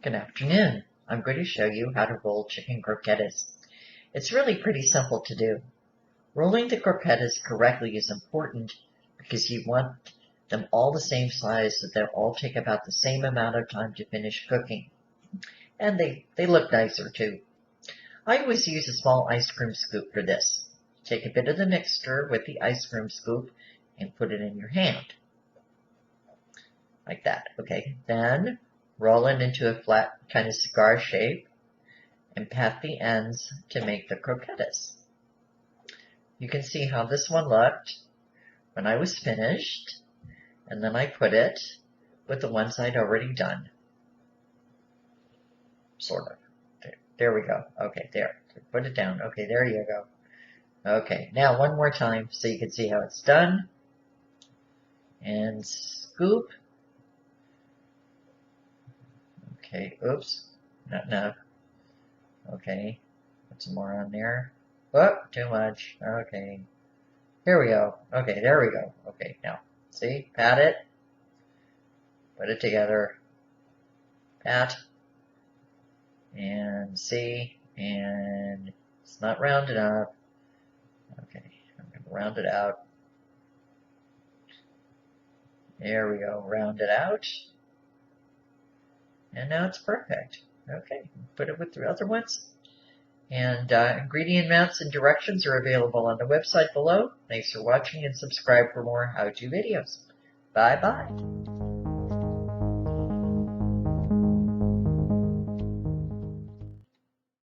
Good afternoon. I'm going to show you how to roll chicken croquettes. It's really pretty simple to do. Rolling the croquettes correctly is important because you want them all the same size so they'll all take about the same amount of time to finish cooking. And they look nicer too. I always use a small ice cream scoop for this. Take a bit of the mixture with the ice cream scoop and put it in your hand. Like that, okay? Then roll it into a flat kind of cigar shape and pat the ends to make the croquettes. You can see how this one looked when I was finished, and then I put it with the ones I'd already done. Sort of. There we go. Okay, there. Put it down. Okay, there you go. Okay, now one more time so you can see how it's done. And scoop. Okay, oops, not enough. Okay, put some more on there. Oh, too much. Okay, here we go. Okay, there we go. Okay, now, see, pat it, put it together, pat, and see, and it's not rounded up. Okay, I'm going to round it out. There we go, round it out. And now it's perfect. Okay, put it with the other ones. And ingredient amounts and directions are available on the website below. Thanks for watching and subscribe for more how-to videos. Bye-bye.